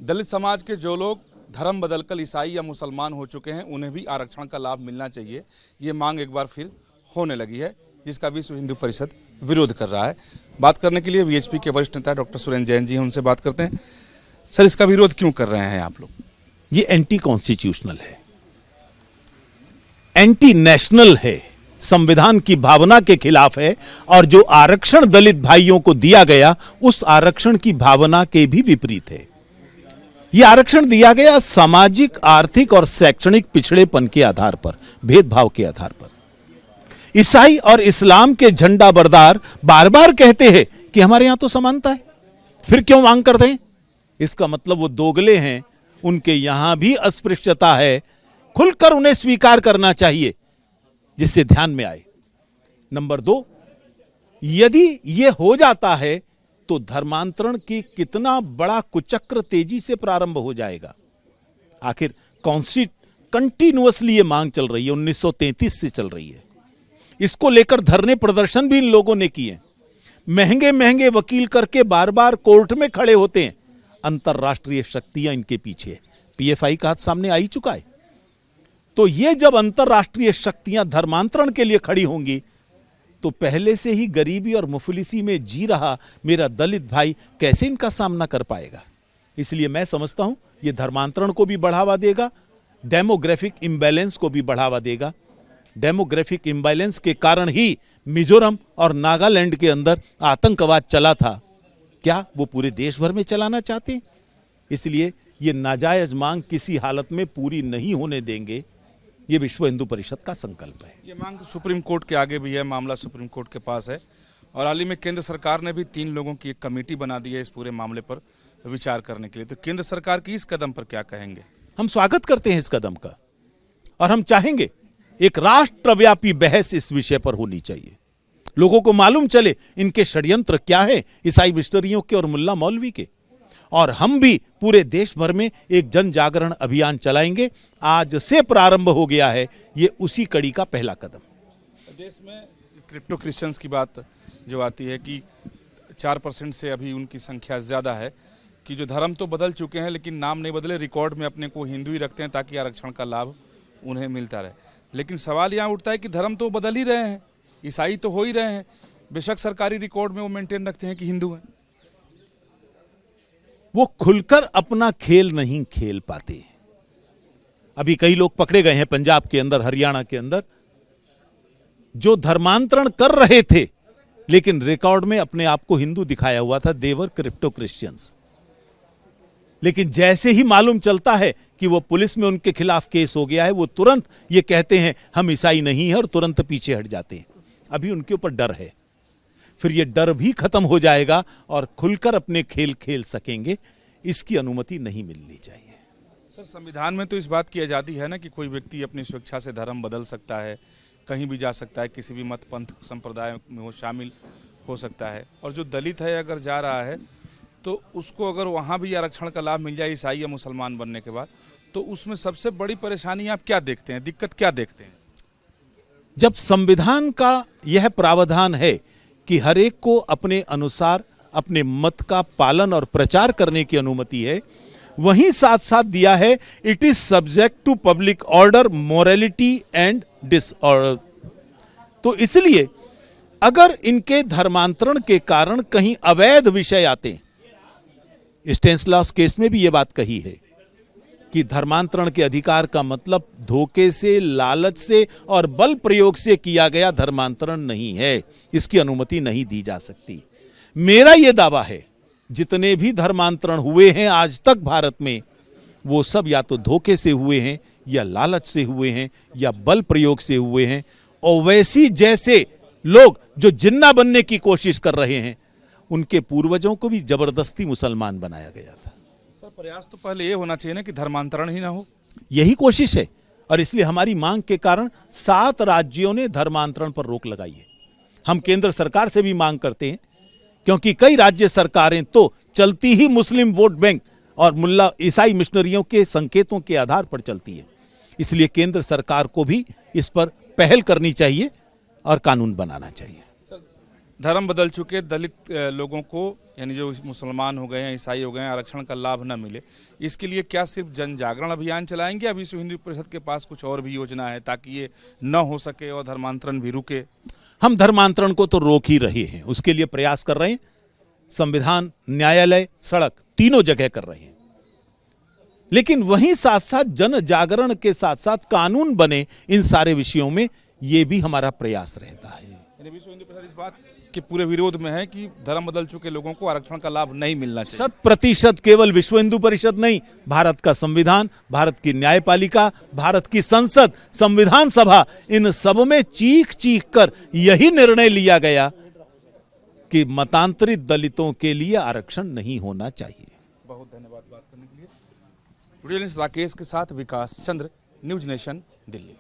दलित समाज के जो लोग धर्म बदलकर ईसाई या मुसलमान हो चुके हैं उन्हें भी आरक्षण का लाभ मिलना चाहिए। ये मांग एक बार फिर होने लगी है, जिसका विश्व हिंदू परिषद विरोध कर रहा है। बात करने के लिए वीएचपी के वरिष्ठ नेता डॉक्टर सुरेंद्र जैन जी हैं, उनसे बात करते हैं। सर, इसका विरोध क्यों कर रहे हैं आप लोग? ये एंटी कॉन्स्टिट्यूशनल है, एंटी नेशनल है, संविधान की भावना के खिलाफ है और जो आरक्षण दलित भाइयों को दिया गया उस आरक्षण की भावना के भी विपरीत है। यह आरक्षण दिया गया सामाजिक, आर्थिक और शैक्षणिक पिछड़ेपन के आधार पर, भेदभाव के आधार पर। ईसाई और इस्लाम के झंडा बरदार बार बार कहते हैं कि हमारे यहां तो समानता है, फिर क्यों मांग करते हैं? इसका मतलब वो दोगले हैं, उनके यहां भी अस्पृश्यता है, खुलकर उन्हें स्वीकार करना चाहिए, जिससे ध्यान में आए। नंबर 2, यदि यह हो जाता है तो धर्मांतरण की कितना बड़ा कुचक्र तेजी से प्रारंभ हो जाएगा। आखिर कंटिन्यूअसली ये मांग चल रही है, 1933 से चल रही है। इसको लेकर धरने प्रदर्शन भी इन लोगों ने किए, महंगे महंगे वकील करके बार बार कोर्ट में खड़े होते हैं। अंतरराष्ट्रीय शक्तियां इनके पीछे, पीएफआई का हाथ सामने आ ही चुका है। तो ये जब अंतरराष्ट्रीय शक्तियां धर्मांतरण के लिए खड़ी होंगी तो पहले से ही गरीबी और मुफलिसी में जी रहा मेरा दलित भाई कैसे इनका सामना कर पाएगा? इसलिए मैं समझता हूं ये धर्मांतरण को भी बढ़ावा देगा, डेमोग्राफिक इंबैलेंस को भी बढ़ावा देगा। डेमोग्राफिक इंबैलेंस के कारण ही मिजोरम और नागालैंड के अंदर आतंकवाद चला था। क्या वो पूरे देश भर में चलाना चाहते हैं? इसलिए ये नाजायज मांग किसी हालत में पूरी नहीं होने देंगे। ये विश्व हिंदू परिषद का संकल्प है। ये मांग तो सुप्रीम कोर्ट के आगे भी है, मामला सुप्रीम कोर्ट के पास है और हाल ही में केंद्र सरकार ने भी 3 लोगों की एक कमेटी बना दी है इस पूरे मामले पर विचार करने के लिए। तो केंद्र सरकार की इस कदम पर क्या कहेंगे? हम स्वागत करते हैं इस कदम का और हम चाहेंगे एक राष्ट्रव्यापी बहस इस विषय पर होनी चाहिए। लोगों को मालूम चले इनके षड्यंत्र क्या है, ईसाई मिशनरियों के और मुल्ला मौलवी के। और हम भी पूरे देश भर में एक जन जागरण अभियान चलाएंगे। आज से प्रारंभ हो गया है, ये उसी कड़ी का पहला कदम। देश में क्रिप्टो क्रिश्चियंस की बात जो आती है कि 4% से अभी उनकी संख्या ज़्यादा है, कि जो धर्म तो बदल चुके हैं लेकिन नाम नहीं बदले, रिकॉर्ड में अपने को हिंदू ही रखते हैं ताकि आरक्षण का लाभ उन्हें मिलता रहे। लेकिन सवाल यहाँ उठता है कि धर्म तो बदल ही रहे हैं, ईसाई तो हो ही रहे हैं, बेशक सरकारी रिकॉर्ड में वो मेंटेन रखते हैं कि हिंदू हैं। वो खुलकर अपना खेल नहीं खेल पाते। अभी कई लोग पकड़े गए हैं पंजाब के अंदर, हरियाणा के अंदर, जो धर्मांतरण कर रहे थे लेकिन रिकॉर्ड में अपने आप को हिंदू दिखाया हुआ था, देवर क्रिप्टो क्रिश्चियंस। लेकिन जैसे ही मालूम चलता है कि वो पुलिस में उनके खिलाफ केस हो गया है, वो तुरंत ये कहते हैं हम ईसाई नहीं है और तुरंत पीछे हट जाते हैं। अभी उनके ऊपर डर है, फिर ये डर भी खत्म हो जाएगा और खुलकर अपने खेल खेल सकेंगे। इसकी अनुमति नहीं मिलनी चाहिए। सर, संविधान में तो इस बात की आज़ादी है ना कि कोई व्यक्ति अपनी स्वेच्छा से धर्म बदल सकता है, कहीं भी जा सकता है, किसी भी मत पंथ संप्रदाय में वो शामिल हो सकता है। और जो दलित है अगर जा रहा है तो उसको अगर वहाँ भी आरक्षण का लाभ मिल जाए ईसाई या मुसलमान बनने के बाद, तो उसमें सबसे बड़ी परेशानी आप क्या देखते हैं, दिक्कत क्या देखते हैं? जब संविधान का यह प्रावधान है कि हर एक को अपने अनुसार अपने मत का पालन और प्रचार करने की अनुमति है, वहीं साथ साथ दिया है it is subject to public order, morality and disorder. तो इसलिए अगर इनके धर्मांतरण के कारण कहीं अवैध विषय आते हैं, स्टेनिस्लास केस में भी यह बात कही है कि धर्मांतरण के अधिकार का मतलब धोखे से, लालच से और बल प्रयोग से किया गया धर्मांतरण नहीं है, इसकी अनुमति नहीं दी जा सकती। मेरा यह दावा है जितने भी धर्मांतरण हुए हैं आज तक भारत में, वो सब या तो धोखे से हुए हैं या लालच से हुए हैं या बल प्रयोग से हुए हैं। ओवैसी जैसे लोग जो जिन्ना बनने की कोशिश कर रहे हैं, उनके पूर्वजों को भी जबरदस्ती मुसलमान बनाया गया था। सर, प्रयास तो पहले ये होना चाहिए ना कि धर्मांतरण ही ना हो। यही कोशिश है और इसलिए हमारी मांग के कारण 7 राज्यों ने धर्मांतरण पर रोक लगाई है। हम केंद्र सरकार से भी मांग करते हैं, क्योंकि कई राज्य सरकारें तो चलती ही मुस्लिम वोट बैंक और मुल्ला ईसाई मिशनरियों के संकेतों के आधार पर चलती है। इसलिए केंद्र सरकार को भी इस पर पहल करनी चाहिए और कानून बनाना चाहिए। धर्म बदल चुके दलित लोगों को, यानी जो मुसलमान हो गए हैं, ईसाई हो गए हैं, आरक्षण का लाभ न मिले, इसके लिए क्या सिर्फ जन जागरण अभियान चलाएंगे? अभी विश्व हिंदू परिषद के पास कुछ और भी योजना है ताकि ये न हो सके और धर्मांतरण भी रुके? हम धर्मांतरण को तो रोक ही रहे हैं, उसके लिए प्रयास कर रहे हैं। संविधान, न्यायालय, सड़क तीनों जगह कर रहे हैं। लेकिन वहीं साथ साथ जन जागरण के साथ साथ कानून बने इन सारे विषयों में, ये भी हमारा प्रयास रहता है। विश्व हिंदू परिषद इस बात के पूरे विरोध में है कि धर्म बदल चुके लोगों को आरक्षण का लाभ नहीं मिलना चाहिए। 100% केवल विश्व हिंदू परिषद नहीं, भारत का संविधान, भारत की न्यायपालिका, भारत की संसद, संविधान सभा, इन सब में चीख चीख कर यही निर्णय लिया गया कि मतांतरित दलितों के लिए आरक्षण नहीं होना चाहिए। बहुत धन्यवाद बात करने के लिए। वीडियो जर्नलिस्ट राकेश के साथ विकास चंद्र, न्यूज नेशन, दिल्ली।